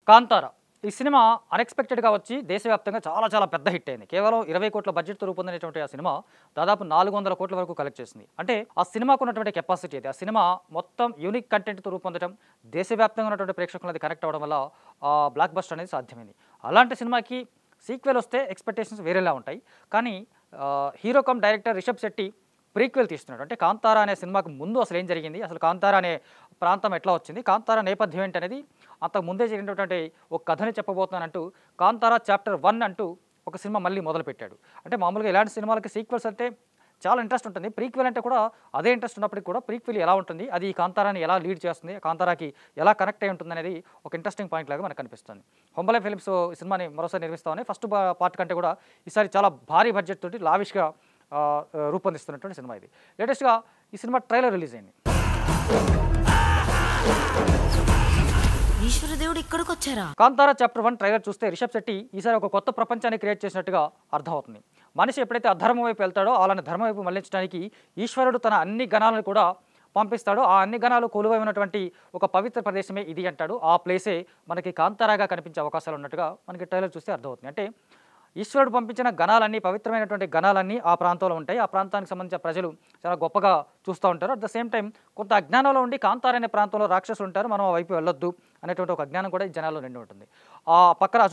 కాంతార ఈ సినిమా అన్ఎక్స్‌పెక్టెడ్‌గా వచ్చి దేశవ్యాప్తంగా చాలా పెద్ద హిట్ అయింది. కేవలం 20 కోట్ల బడ్జెట్‌తో రూపొందినటువంటి ఆ సినిమా దాదాపు 400 కోట్ల వరకు కలెక్ట్ చేసింది. అంటే ఆ సినిమాకు ఉన్నటువంటి కెపాసిటీ అది. ఆ సినిమా మొత్తం యూనిక్ కంటెంట్‌తో రూపొందడం, దేశవ్యాప్తంగా ఉన్నటువంటి ప్రేక్షకులను అది కనెక్ట్ అవ్వడం వల్ల బ్లాక్ బస్టర్ అనేది సాధ్యమైంది. అలాంటి సినిమాకి సీక్వెల్ వస్తే ఎక్స్‌పెక్టేషన్స్ వేరేలా ఉంటాయి. కానీ hero cum director Rishab Shetty prequel తీస్తున్నాడు. అంటే 'కాంతార' అనే సినిమాకు ముందు అసలు ఏం జరిగింది? అసలు 'కాంతార' అనే ప్రాంతం ఎట్లా వచ్చింది? 'కాంతార' నేపథ్యం ఏంటనేది అంతకు ముందే జరిగినటువంటి ఒక కథని చెప్పబోతున్నానంటూ 'కాంతార చాప్టర్ 1' అంటూ ఒక సినిమా మళ్ళీ మొదలుపెట్టాడు. అంటే మామూలుగా ఇలాంటి సినిమాలకి సీక్వెల్స్ అంటే చాలా ఇంట్రెస్ట్ ఉంటుంది. ప్రీక్వెల్ అంటే కూడా అదే ఇంట్రెస్ట్ ఉన్నప్పటికి కూడా ప్రీక్వెల్ ఎలా ఉంటుంది? అది ఈ 'కాంతారా'ని ఎలా లీడ్ చేస్తుంది? 'కాంతారా'కి ఎలా కనెక్ట్ అయి ఉంటుందనేది ఒక ఇంట్రెస్టింగ్ పాయింట్ లాగా మనకు కనిపిస్తుంది. హొంబలే ఫిలిమ్స్ ఈ సినిమాని మరోసారి నిర్మిస్తామని ఫస్ట్ పార్ట్ కంటే కూడా ఈసారి చాలా భారీ బడ్జెట్ తోటి లావిష్‌గా రూపొందిస్తున్నటువంటి సినిమా ఇది. లేటెస్ట్‌గా ఈ సినిమా ట్రైలర్ రిలీజ్ అయింది. ఈశ్వరదేవుడు ఇక్కడికొచ్చారా? 'కాంతార చాప్టర్ 1' ట్రైలర్ చూస్తే రిషబ్ శెట్టి ఈసారి ఒక కొత్త ప్రపంచాన్ని క్రియేట్ చేసినట్టుగా అర్థమవుతుంది. మనిషి ఎప్పుడైతే అధర్మం వైపు వెళ్తాడో అలానే ధర్మం వైపు మళ్లించడానికి ఈశ్వరుడు తన అన్ని గణాలను కూడా పంపిస్తాడు. ఆ అన్ని గణాలు కొలువై ఉన్నటువంటి ఒక పవిత్ర ప్రదేశమే ఇది అంటాడు. ఆ ప్లేసే మనకి 'కాంతార'గా కనిపించే అవకాశాలు ఉన్నట్టుగా మనకి ట్రైలర్ చూస్తే అర్థమవుతుంది. అంటే ఈశ్వరుడు పంపించిన గణాలన్నీ పవిత్రమైనటువంటి గణాలన్నీ ఆ ప్రాంతంలో ఉంటాయి. ఆ ప్రాంతానికి సంబంధించిన ప్రజలు చాలా గొప్పగా చూస్తూ ఉంటారు. అట్ ద సేమ్ టైం కొంత అజ్ఞానంలో ఉండి 'కాంతార' అనే ప్రాంతంలో రాక్షసులు ఉంటారు, మనం ఆ వైపు వెళ్ళొద్దు అనేటువంటి ఒక అజ్ఞానం కూడా ఈ జనాల్లో నిండి ఉంటుంది. ఆ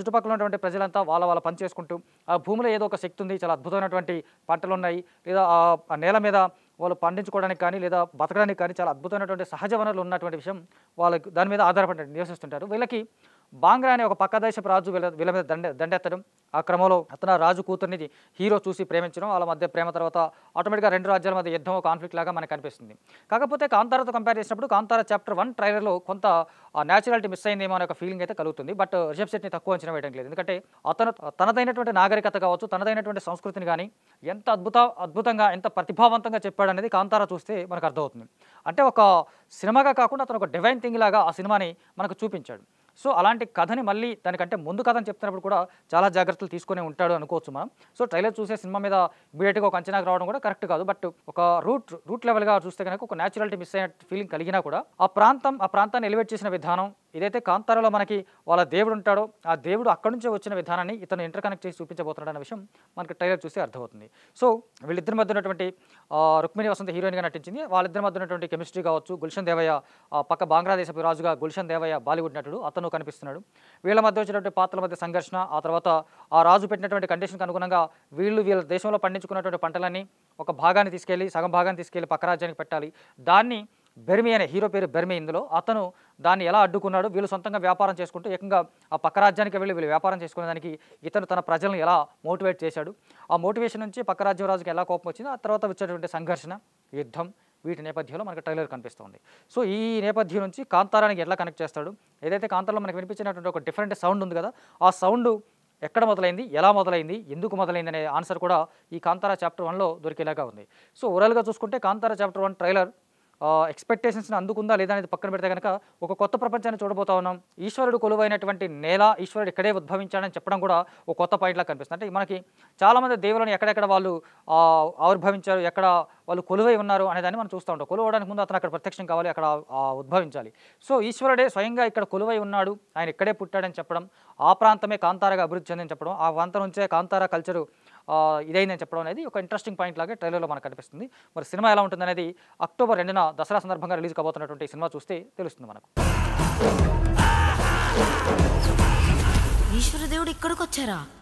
చుట్టుపక్కల ఉన్నటువంటి ప్రజలంతా వాళ్ళ పని చేసుకుంటూ ఆ భూమిలో ఏదో ఒక శక్తి ఉంది, చాలా అద్భుతమైనటువంటి పంటలు ఉన్నాయి, లేదా ఆ నేల మీద వాళ్ళు పండించుకోవడానికి కానీ లేదా బతకడానికి కానీ చాలా అద్భుతమైనటువంటి సహజ వనరులు ఉన్నటువంటి విషయం వాళ్ళకి దాని మీద ఆధారపడి నివసిస్తుంటారు. వీళ్ళకి బాంగ్రా అనే ఒక పక్క దేశపు రాజు వీళ్ళ మీద దండెత్తడం, ఆ క్రమంలో అతను రాజు కూతుర్ని హీరో చూసి ప్రేమించడం, వాళ్ళ మధ్య ప్రేమ తర్వాత ఆటోమేటిక్గా రెండు రాజ్యాల మధ్య యుద్ధం కాన్ఫ్లిక్ట్ లాగా మనకు కనిపిస్తుంది. కాకపోతే 'కాంతార'తో కంపేర్ చేసినప్పుడు 'కాంతార చాప్టర్ 1' ట్రైలర్లో కొంత న్యాచురాలిటీ మిస్ అయిందేమో అనే ఒక ఫీలింగ్ అయితే కలుగుతుంది. బట్ రిషబ్ శెట్టిని తక్కువ అంచనా వేయడం లేదు. ఎందుకంటే అతను తనదైనటువంటి నాగరికత కావచ్చు, తనదైనటువంటి సంస్కృతిని కానీ ఎంత అద్భుతంగా ఎంత ప్రతిభావంతంగా చెప్పాడనేది 'కాంతార' చూస్తే మనకు అర్థమవుతుంది. అంటే ఒక సినిమాగా కాకుండా అతను ఒక డివైన్ థింగ్ లాగా ఆ సినిమాని మనకు చూపించాడు. సో అలాంటి కథని మళ్ళీ దానికంటే ముందు కథని చెప్తున్నప్పుడు కూడా చాలా జాగ్రత్తలు తీసుకునే ఉంటాడు అనుకోవచ్చు మనం. సో ట్రైలర్ చూసే సినిమా మీద ఇమీడియట్‌గా ఒక అంచనాకు రావడం కూడా కరెక్ట్ కాదు. బట్ ఒక రూట్ లెవెల్‌గా చూస్తే కనుక ఒక న్యాచురాలిటీ మిస్ అయిన ఫీలింగ్ కలిగినా కూడా ఆ ప్రాంతాన్ని ఎలివేట్ చేసిన విధానం, ఏదైతే 'కాంతార'లో మనకి వాళ్ళ దేవుడు ఉంటాడో ఆ దేవుడు అక్కడి నుంచే వచ్చిన విధానాన్ని ఇతను ఇంటర్ కనెక్ట్ చేసి చూపించబోతున్నాడు అనే విషయం మనకి ట్రైలర్ చూస్తే అర్థమవుతుంది. సో వీళ్ళిద్దరి మధ్య ఉన్నటువంటి రుక్మిణి వసంత హీరోయిన్‌గా నటించింది. వాళ్ళిద్దరి మధ్య ఉన్నటువంటి కెమిస్ట్రీ కావచ్చు, గుల్షన్ దేవయ్య పక్క బంగ్లాదేశపు రాజుగా గుల్షన్ దేవయ్య బాలీవుడ్ నటుడు అతను కనిపిస్తున్నాడు. వీళ్ళ మధ్య వచ్చినటువంటి పాత్రల మధ్య సంఘర్షణ, ఆ తర్వాత ఆ రాజు పెట్టినటువంటి కండిషన్కి అనుగుణంగా వీళ్ళ దేశంలో పండించుకున్నటువంటి పంటలన్నీ ఒక సగం భాగాన్ని తీసుకెళ్లి పక్క రాజ్యానికి పెట్టాలి. దాన్ని బెర్మీ అనే హీరో పేరు బెర్మీ ఇందులో. అతను దాన్ని ఎలా అడ్డుకున్నాడు, వీళ్ళు సొంతంగా వ్యాపారం చేసుకుంటూ ఏకంగా ఆ పక్క రాజ్యానికి వెళ్ళి వీళ్ళు వ్యాపారం చేసుకునే దానికి ఇతను తన ప్రజలను ఎలా మోటివేట్ చేశాడు, ఆ మోటివేషన్ నుంచి పక్క రాజ్యం రాజుకి ఎలా కోపం వచ్చిందో ఆ తర్వాత వచ్చేటువంటి సంఘర్షణ, యుద్ధం, వీటి నేపథ్యంలో మనకు ట్రైలర్ కనిపిస్తుంది. సో ఈ నేపథ్యం నుంచి 'కాంతారా'నికి ఎట్లా కనెక్ట్ చేస్తాడు, ఏదైతే 'కాంతార'లో మనకు వినిపించినటువంటి ఒక డిఫరెంట్ సౌండ్ ఉంది కదా, ఆ సౌండ్ ఎక్కడ మొదలైంది, ఎలా మొదలైంది, ఎందుకు మొదలైంది అనే ఆన్సర్ కూడా ఈ 'కాంతార చాప్టర్ 1'లో దొరికేలాగా ఉంది. సో ఓవరాల్గా చూసుకుంటే 'కాంతార చాప్టర్ 1' ట్రైలర్ ఎక్స్‌పెక్టేషన్స్‌ని అందుకుందా లేదా అనేది పక్కన పెడితే కనుక ఒక కొత్త ప్రపంచాన్ని చూడబోతా ఉన్నాం. ఈశ్వరుడు కొలువైనటువంటి నేల, ఈశ్వరుడు ఇక్కడే ఉద్భవించాడని చెప్పడం కూడా ఒక కొత్త పాయింట్‌లా కనిపిస్తుంది. అంటే మనకి చాలామంది దేవులను ఎక్కడెక్కడ వాళ్ళు ఆవిర్భవించారు, ఎక్కడ వాళ్ళు కొలువై ఉన్నారు అనేదాన్ని మనం చూస్తూ ఉంటాం. కొలువడానికి ముందు అతను అక్కడ ప్రత్యక్షం కావాలి, అక్కడ ఉద్భవించాలి. సో ఈశ్వరుడే స్వయంగా ఇక్కడ కొలువై ఉన్నాడు, ఆయన ఇక్కడే పుట్టాడని చెప్పడం, ఆ ప్రాంతమే 'కాంతార'గా అభివృద్ధి చెందని చెప్పడం, ఆ ప్రాంతం నుంచే 'కాంతార' కల్చరు ఇదైందని చెప్పడం అనేది ఒక ఇంట్రెస్టింగ్ పాయింట్ లాగా ట్రైలర్లో మనకు కనిపిస్తుంది. మరి సినిమా ఎలా ఉంటుందనేది అక్టోబర్ 2న దసరా సందర్భంగా రిలీజ్ కాబోతున్నటువంటి సినిమా చూస్తే తెలుస్తుంది మనకు. ఈశ్వరదేవుడు ఇక్కడికొచ్చారా?